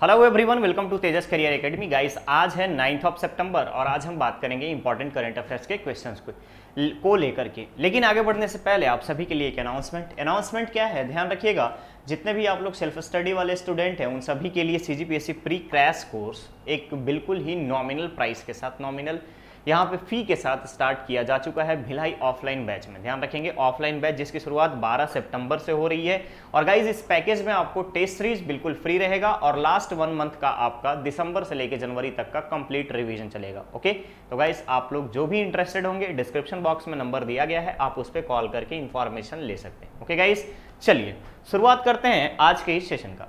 Hello everyone, welcome to Tejas career academy. Guys, आज है 9 सितंबर और आज हम बात करेंगे इंपॉर्टेंट करंट अफेयर्स के क्वेश्चंस को लेकर के। लेकिन आगे बढ़ने से पहले आप सभी के लिए एक अनाउंसमेंट क्या है, ध्यान रखिएगा। जितने भी आप लोग सेल्फ स्टडी वाले स्टूडेंट हैं उन सभी के लिए सीजीपीएससी प्री क्रैश कोर्स एक बिल्कुल ही नॉमिनल प्राइस के साथ, नॉमिनल यहाँ पे फी के साथ स्टार्ट किया जा चुका है भिलाई ऑफलाइन बैच में। ध्यान रखेंगे, ऑफलाइन बैच जिसकी शुरुआत 12 सितंबर से हो रही है। और गाइज, इस पैकेज में आपको टेस्ट सीरीज बिल्कुल फ्री रहेगा और लास्ट 1 मंथ का आपका दिसंबर से लेकर जनवरी तक का कंप्लीट रिवीजन चलेगा। ओके, तो गाइज आप लोग जो भी इंटरेस्टेड होंगे डिस्क्रिप्शन बॉक्स में नंबर दिया गया है, आप उस पर कॉल करके इंफॉर्मेशन ले सकते हैं। ओके गाइज, चलिए शुरुआत करते हैं आज के इस सेशन का।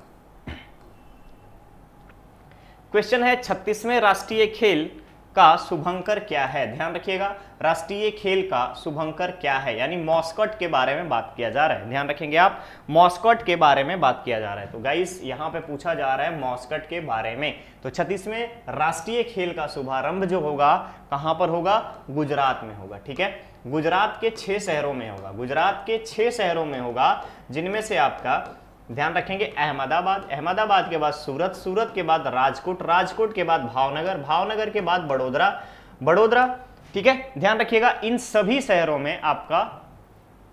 क्वेश्चन है 36वें राष्ट्रीय खेल का शुभंकर क्या है। ध्यान रखिएगा, राष्ट्रीय खेल का शुभंकर क्या है, यानी मॉस्कट के बारे में बात किया जा रहा है। ध्यान रखेंगे आप, मॉस्कट के बारे में बात किया जा रहा है। तो गाइस यहां पे पूछा जा रहा है मॉस्कट के बारे में। तो 36वें राष्ट्रीय खेल का शुभारंभ जो होगा कहां पर होगा, गुजरात में होगा। ठीक है, गुजरात के 6 शहरों में होगा, गुजरात के 6 शहरों में होगा, जिनमें से आपका ध्यान रखेंगे अहमदाबाद, अहमदाबाद के बाद सूरत, सूरत के बाद राजकोट, राजकोट के बाद भावनगर, भावनगर के बाद बड़ोदरा, बड़ोदरा। ठीक है, ध्यान रखिएगा इन सभी शहरों में आपका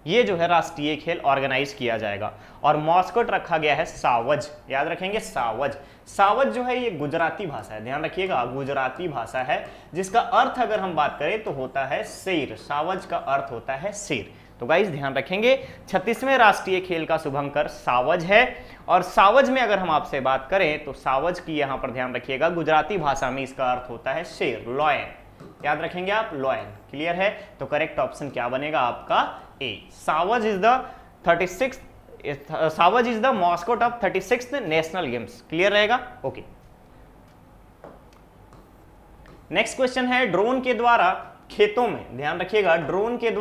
ये जो है राष्ट्रीय खेल ऑर्गेनाइज किया जाएगा। और मॉस्कट रखा गया है सावज, याद रखेंगे सावज। सावज जो है ये गुजराती भाषा है, ध्यान रखिएगा गुजराती भाषा है, जिसका अर्थ अगर हम बात करें तो होता है शेर। सावज का अर्थ होता है शेर। तो गाइस ध्यान रखेंगे 36वें राष्ट्रीय खेल का शुभंकर सावज है। और सावज में अगर हम आपसे बात करें तो सावज की यहां पर ध्यान रखिएगा गुजराती भाषा में इसका अर्थ होता है शेर, लॉयन। याद रखेंगे आप, लॉयन। क्लियर है, तो करेक्ट ऑप्शन क्या बनेगा आपका A. Savaj is the 36 Savaj is the mascot of 36th national games. Clear रहेगा, ओके। नेक्स्ट क्वेश्चन है ड्रोन के द्वारा खेतों में, ध्यान रखिएगा ड्रोन के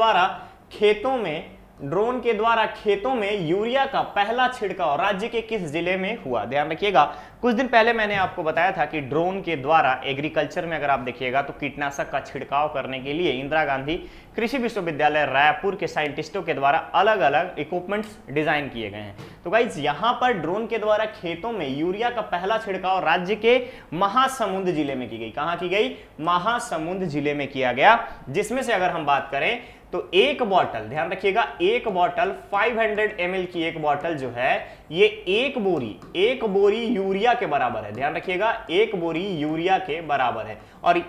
द्वारा खेतों में यूरिया का पहला छिड़काव राज्य के किस जिले में हुआ। ध्यान रखिएगा, कुछ दिन पहले मैंने आपको बताया था कि ड्रोन के द्वारा एग्रीकल्चर में अगर आप देखिएगा तो कीटनाशक का छिड़काव करने के लिए इंदिरा गांधी कृषि विश्वविद्यालय रायपुर के साइंटिस्टों के द्वारा अलग अलग इक्विपमेंट्स डिजाइन किए गए हैं। तो गाइज यहां पर ड्रोन के द्वारा खेतों में यूरिया का पहला छिड़काव राज्य के महासमुंद जिले में की गई। कहां की गई, महासमुंद जिले में किया गया, जिसमें से अगर हम बात करें तो एक बॉटल, ध्यान रखिएगा एक बॉटल 500 ml की एक बॉटल जो है ये एक बोरी यूरिया के बराबर है। ध्यान रखिएगा एक बोरी यूरिया के बराबर है। और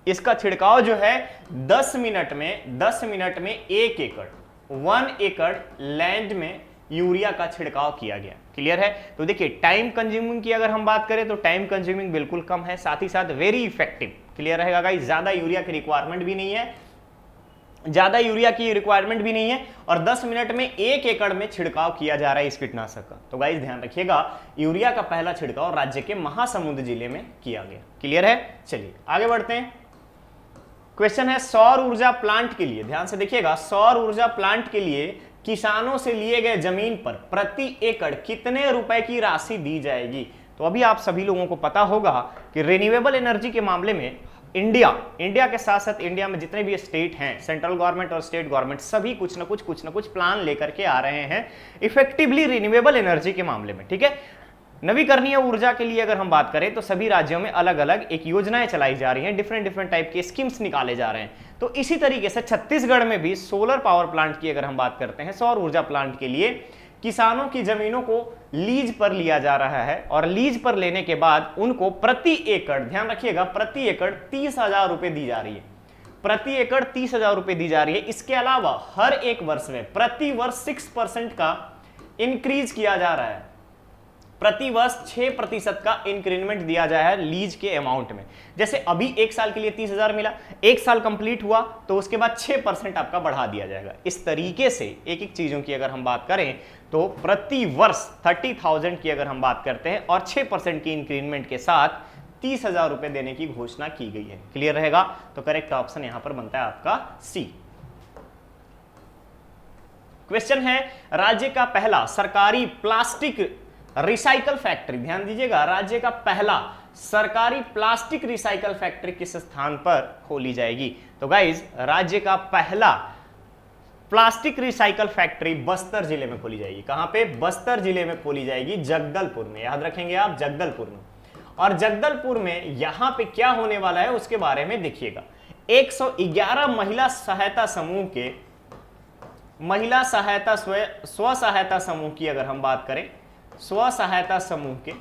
इसका छिड़काव जो है 10 मिनट में 1 एकड़ लैंड में यूरिया का छिड़काव किया गया। क्लियर है, तो देखिए टाइम कंज्यूमिंग की अगर हम बात करें तो टाइम कंज्यूमिंग बिल्कुल कम है, साथ ही साथ वेरी इफेक्टिव। क्लियर रहेगा गाइस, ज्यादा यूरिया की रिक्वायरमेंट भी नहीं है, और 10 मिनट में 1 एकड़ में छिड़काव किया जा रहा है इस कीटनाशक का। तो गाइस ध्यान रखिएगा यूरिया का पहला छिड़काव राज्य के महासमुंद जिले में किया गया। क्लियर है, चलिए आगे बढ़ते हैं। क्वेश्चन है सौर ऊर्जा प्लांट के लिए, ध्यान से देखिएगा, सौर ऊर्जा प्लांट के लिए किसानों से लिए गए जमीन पर प्रति एकड़ कितने रुपए की राशि दी जाएगी। तो अभी आप सभी लोगों को पता होगा कि रिन्यूएबल एनर्जी के मामले में इंडिया के साथ साथ इंडिया में जितने भी स्टेट हैं, सेंट्रल गवर्नमेंट और स्टेट गवर्नमेंट सभी कुछ ना कुछ प्लान लेकर के आ रहे हैं इफेक्टिवली रिन्यूएबल एनर्जी के मामले में। ठीक है, नवीकरणीय ऊर्जा के लिए अगर हम बात करें तो सभी राज्यों में अलग अलग एक योजनाएं चलाई जा रही हैं, डिफरेंट टाइप के स्कीम्स निकाले जा रहे हैं। तो इसी तरीके से छत्तीसगढ़ में भी सोलर पावर प्लांट की अगर हम बात करते हैं, सौर ऊर्जा प्लांट के लिए किसानों की जमीनों को लीज पर लिया जा रहा है और लीज पर लेने के बाद उनको प्रति एकड़, ध्यान रखिएगा प्रति एकड़ 30,000 रुपए दी जा रही है, प्रति एकड़ 30,000 रुपए दी जा रही है। इसके अलावा हर एक वर्ष में प्रति वर्ष 6% का इंक्रीज किया जा रहा है, प्रति वर्ष 6% का इंक्रीमेंट दिया जाए है लीज के अमाउंट में। जैसे अभी 1 साल के लिए 30,000 मिला, 1 साल कंप्लीट हुआ तो उसके बाद 6% आपका बढ़ा दिया जाएगा। इस तरीके से एक एक चीजों की अगर हम बात करें तो प्रति वर्ष 30,000 की अगर हम बात करते हैं और 6% की इंक्रीमेंट के साथ 30,000 रुपए देने की घोषणा की गई है। क्लियर रहेगा, तो करेक्ट ऑप्शन यहां पर बनता है आपका सी। क्वेश्चन है राज्य का पहला सरकारी प्लास्टिक रिसाइकल फैक्ट्री, ध्यान दीजिएगा राज्य का पहला सरकारी प्लास्टिक रिसाइकल फैक्ट्री किस स्थान पर खोली जाएगी। तो गाइज राज्य का पहला प्लास्टिक रिसाइकल फैक्ट्री बस्तर जिले में खोली जाएगी। कहां पे? बस्तर जिले में खोली जाएगी, जगदलपुर में। याद रखेंगे आप, जगदलपुर में। और जगदलपुर में यहां पे क्या होने वाला है उसके बारे में देखिएगा। 111 महिला सहायता समूह के, महिला सहायता स्व सहायता समूह की अगर हम बात करें, स्व सहायता समूह के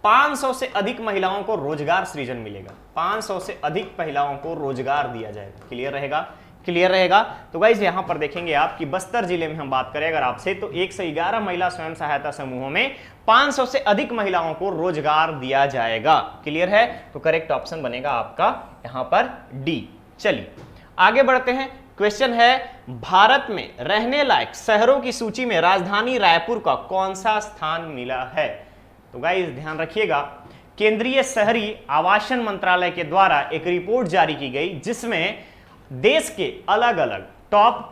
500 से अधिक महिलाओं को रोजगार सृजन मिलेगा। 500 से अधिक महिलाओं को रोजगार दिया जाएगा। क्लियर रहेगा? क्लियर रहेगा। तो गाइस यहां पर देखेंगे आप कि बस्तर जिले में हम बात करें अगर आपसे, तो 111 महिला स्वयं सहायता समूहों में 500 से अधिक महिलाओं को रोजगार दिया जाएगा। क्लियर है? तो करेक्ट ऑप्शन बनेगा आपका यहां पर डी। चलिए आगे बढ़ते हैं। क्वेश्चन है, भारत में रहने लायक शहरों की सूची में राजधानी रायपुर का कौन सा स्थान मिला है? तो गाइस ध्यान रखिएगा, केंद्रीय शहरी आवासन मंत्रालय के द्वारा एक रिपोर्ट जारी की गई जिसमें देश के अलग अलग टॉप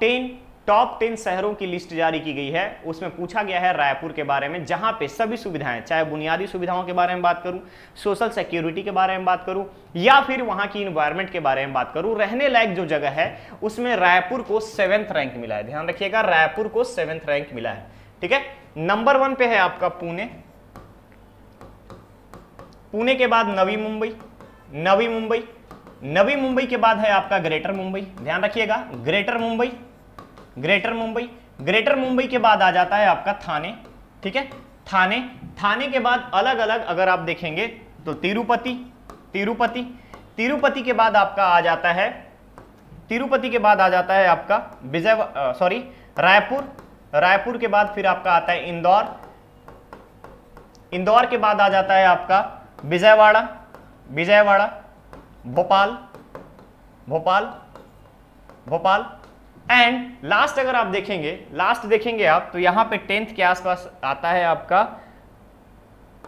10 शहरों की लिस्ट जारी की गई है। उसमें पूछा गया है रायपुर के बारे में, जहां पे सभी सुविधाएं, चाहे बुनियादी सुविधाओं के बारे में बात करूं, सोशल सिक्योरिटी के बारे में बात करूं, या फिर वहां की इन्वायरमेंट के बारे में बात करूं, रहने लायक जो जगह है उसमें रायपुर को 7th रैंक मिला है। ध्यान रखिएगा, रायपुर को 7th रैंक मिला है। ठीक है, नंबर 1 पे है आपका पुणे, पुणे के बाद नवी मुंबई, नवी मुंबई के बाद है आपका ग्रेटर मुंबई। ध्यान रखिएगा, ग्रेटर मुंबई के बाद आ जाता है आपका थाने। ठीक है, थाने के बाद अलग अलग अगर आप देखेंगे तो तिरुपति के बाद आपका आ जाता है, आपका रायपुर के बाद फिर आपका आता है इंदौर के बाद आ जाता है आपका विजयवाड़ा, भोपाल एंड लास्ट अगर आप देखेंगे आप तो यहां पे 10th के आसपास आता है आपका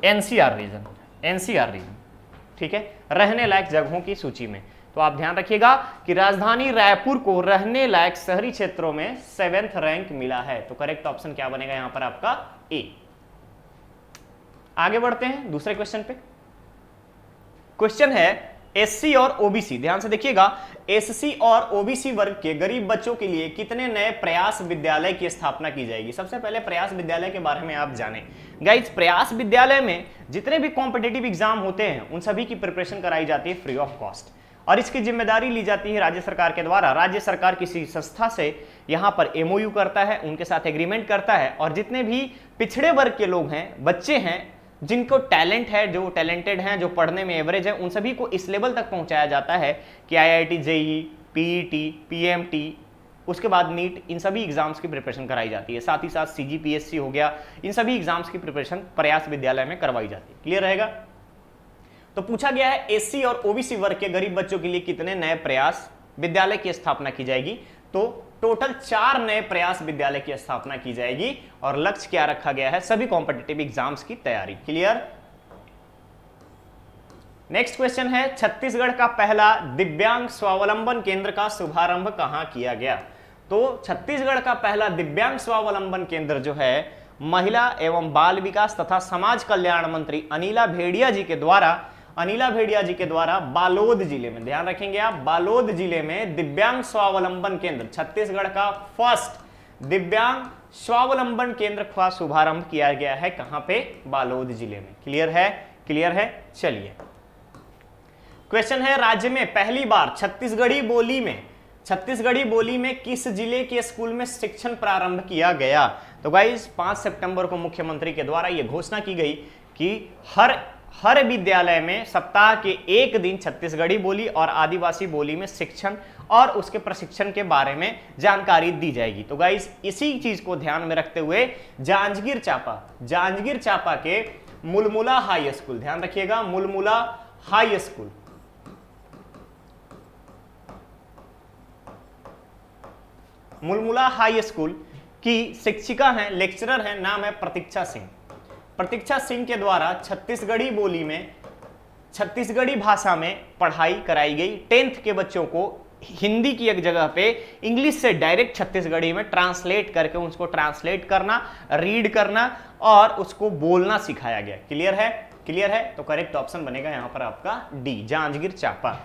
एनसीआर रीजन। ठीक है, रहने लायक जगहों की सूची में। तो आप ध्यान रखिएगा कि राजधानी रायपुर को रहने लायक शहरी क्षेत्रों में 7th रैंक मिला है। तो करेक्ट ऑप्शन क्या बनेगा यहां पर आपका? ए। आगे बढ़ते हैं दूसरे क्वेश्चन पे। क्वेश्चन है एससी और ओबीसी, ध्यान से देखिएगा, एससी और ओबीसी वर्ग के गरीब बच्चों के लिए कितने नए प्रयास विद्यालय की स्थापना की जाएगी? सबसे पहले प्रयास विद्यालय के बारे में आप जानें। गाइस, प्रयास विद्यालय में जितने भी कॉम्पिटिटिव एग्जाम होते हैं उन सभी की प्रिपरेशन कराई जाती है फ्री ऑफ कॉस्ट, और इसकी जिम्मेदारी ली जाती है राज्य सरकार के द्वारा। राज्य सरकार किसी संस्था से यहां पर एमओयू करता है, उनके साथ एग्रीमेंट करता है, और जितने भी पिछड़े वर्ग के लोग हैं, बच्चे हैं, जिनको टैलेंट है, जो टैलेंटेड हैं, जो पढ़ने में एवरेज है, उन सभी को इस लेवल तक पहुंचाया जाता है कि आईआईटी, जेईई, पीईटी, पीएमटी, उसके बाद नीट, इन सभी एग्जाम्स की प्रिपरेशन कराई जाती है। साथ ही साथ सीजीपीएससी हो गया, इन सभी एग्जाम्स की प्रिपरेशन प्रयास विद्यालय में करवाई जाती है। क्लियर रहेगा? तो पूछा गया है एससी और ओबीसी वर्ग के गरीब बच्चों के लिए कितने नए प्रयास विद्यालय की स्थापना की जाएगी? तो टोटल 4 नए प्रयास विद्यालय की स्थापना की जाएगी, और लक्ष्य क्या रखा गया है? सभी कॉम्पिटिटिव एग्जाम्स की तैयारी। क्लियर? नेक्स्ट क्वेश्चन है, छत्तीसगढ़ का पहला दिव्यांग स्वावलंबन केंद्र का शुभारंभ कहां किया गया? तो छत्तीसगढ़ का पहला दिव्यांग स्वावलंबन केंद्र जो है महिला एवं बाल विकास तथा समाज कल्याण मंत्री अनिला भेड़िया जी के द्वारा बालोद जिले में, ध्यान रखेंगे आप, बालोद जिले में दिव्यांग स्वावलंबन केंद्र, छत्तीसगढ़ का फर्स्ट दिव्यांग स्वावलंबन केंद्र का शुभारंभ किया गया है। कहां पे? बालोद जिले में। क्लियर है? चलिए क्वेश्चन है, राज्य में पहली बार छत्तीसगढ़ी बोली में किस जिले के स्कूल में शिक्षण प्रारंभ किया गया? तो गाइस 5 सितंबर को मुख्यमंत्री के द्वारा यह घोषणा की गई कि हर विद्यालय में सप्ताह के एक दिन छत्तीसगढ़ी बोली और आदिवासी बोली में शिक्षण और उसके प्रशिक्षण के बारे में जानकारी दी जाएगी। तो गाइस इसी चीज को ध्यान में रखते हुए जांजगीर चांपा के मुलमुला हाई स्कूल, ध्यान रखिएगा, मुलमुला हाई स्कूल की शिक्षिका हैं, लेक्चरर हैं, नाम है प्रतीक्षा सिंह के द्वारा छत्तीसगढ़ी भाषा में पढ़ाई कराई गई। 10th के बच्चों को हिंदी की एक जगह पे इंग्लिश से डायरेक्ट छत्तीसगढ़ी में ट्रांसलेट करके उसको ट्रांसलेट करना, रीड करना और उसको बोलना सिखाया गया। क्लियर है? तो करेक्ट ऑप्शन बनेगा यहां पर आपका डी, जांजगीर चांपा।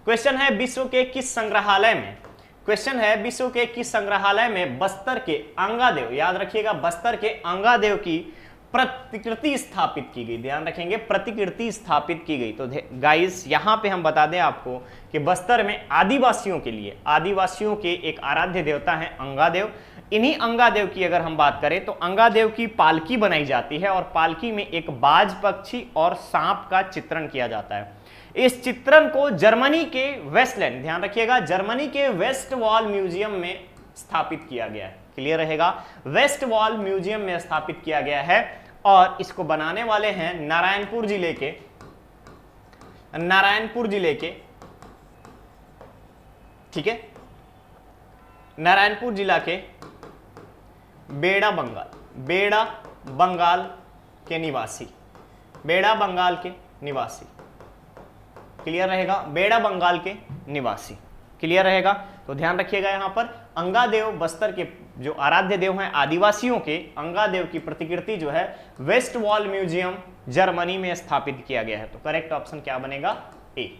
क्वेश्चन है विश्व के किस संग्रहालय में, क्वेश्चन है विश्व के किस संग्रहालय में बस्तर के अंगादेव, याद रखिएगा बस्तर के अंगादेव की प्रतिकृति स्थापित की गई, ध्यान रखेंगे प्रतिकृति स्थापित की गई। तो गाइस यहां पे हम बता दें आपको कि बस्तर में आदिवासियों के लिए, आदिवासियों के एक आराध्य देवता है अंगादेव। इन्हीं अंगादेव की अगर हम बात करें तो अंगादेव की पालकी बनाई जाती है और पालकी में एक बाज पक्षी और सांप का चित्रण किया जाता है। इस चित्रण को जर्मनी के वेस्टलैंड, ध्यान रखिएगा जर्मनी के वेस्ट वॉल म्यूजियम में स्थापित किया गया है, क्लियर रहेगा, वेस्ट वॉल म्यूजियम में स्थापित किया गया है और इसको बनाने वाले हैं नारायणपुर जिले के, ठीक है, नारायणपुर जिला के बेड़ा बंगाल के निवासी, बेड़ा बंगाल के निवासी, क्लियर रहेगा, बेड़ा बंगाल के निवासी, क्लियर रहेगा। तो ध्यान रखिएगा यहां पर अंगादेव बस्तर के जो आराध्य देव हैं आदिवासियों के, अंगादेव की प्रतिकृति जो है वेस्ट वॉल म्यूजियम जर्मनी में स्थापित किया गया है। तो करेक्ट ऑप्शन क्या बनेगा, ए।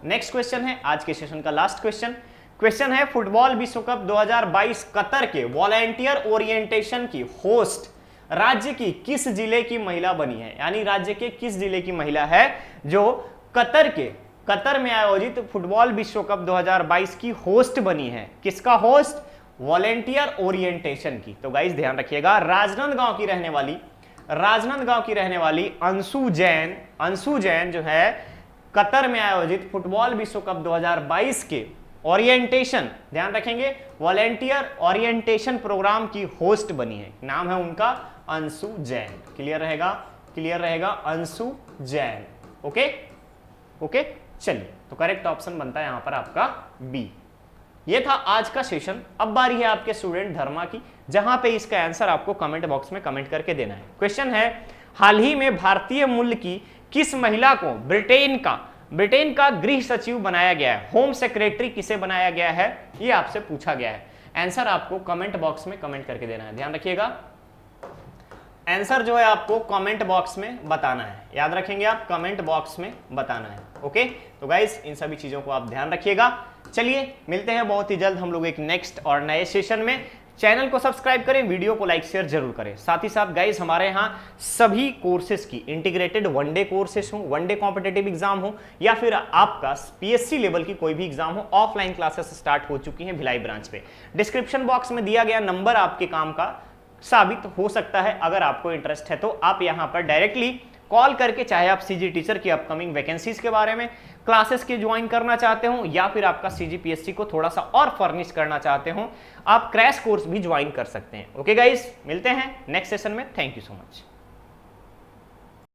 नेक्स्ट क्वेश्चन है आज के सेशन का लास्ट क्वेश्चन, क्वेश्चन है फुटबॉल विश्व कप 2022 कतर के वॉलंटियर ओरिएंटेशन की होस्ट राज्य की किस जिले की महिला बनी है, यानी राज्य के किस जिले की महिला है जो कतर में आयोजित फुटबॉल विश्व कप 2022 की होस्ट बनी है, किसका होस्ट, वॉलंटियर ओरिएंटेशन की। तो गाइस ध्यान रखिएगा राजनांदगांव की रहने वाली अंशु जैन जो है कतर में आयोजित फुटबॉल विश्व कप 2022 के ओरिएंटेशन, ध्यान रखेंगे वॉलंटियर ओरिएंटेशन प्रोग्राम की होस्ट बनी है, नाम है उनका अंशु जैन, क्लियर रहेगा अंशु जैन। ओके चलिए, तो करेक्ट ऑप्शन बनता है यहां पर आपका बी। ये था आज का सेशन। अब बारी है आपके स्टूडेंट धर्मा की, जहां पे इसका आंसर आपको कमेंट बॉक्स में कमेंट करके देना है। क्वेश्चन है हाल ही में भारतीय मूल की किस महिला को ब्रिटेन का गृह सचिव बनाया गया है, होम सेक्रेटरी किसे बनाया गया है, ये आपसे पूछा गया है। आंसर आपको कमेंट बॉक्स में कमेंट करके देना है, ध्यान रखिएगा आंसर जो है आपको कमेंट बॉक्स में बताना है, याद रखेंगे आप कमेंट बॉक्स में बताना है। ओके, तो गाइस इन सभी चीजों को आप ध्यान रखिएगा। चलिए मिलते हैं बहुत ही जल्द हम लोग एक नेक्स्ट और नए सेशन में। चैनल को सब्सक्राइब करें, वीडियो को लाइक शेयर जरूर करें। साथ ही साथ गाइस हमारे यहाँ सभी कोर्सेज की इंटीग्रेटेड वनडे कोर्सेज हो, वनडे कॉम्पिटेटिव एग्जाम हो या फिर आपका पीएससी लेवल की कोई भी एग्जाम हो, ऑफलाइन क्लासेस स्टार्ट हो चुकी हैं भिलाई ब्रांच पे। डिस्क्रिप्शन बॉक्स में दिया गया नंबर आपके काम का साबित हो सकता है। अगर आपको इंटरेस्ट है तो आप यहाँ पर डायरेक्टली कॉल करके, चाहे आप सीजी टीचर की अपकमिंग वैकेंसीज के बारे में क्लासेस के ज्वाइन करना चाहते हो या फिर आपका सीजीपीएससी को थोड़ा सा और फर्निश करना चाहते हो, आप क्रैश कोर्स भी ज्वाइन कर सकते हैं। ओके गाइस, मिलते हैं नेक्स्ट सेशन में। Thank you so much.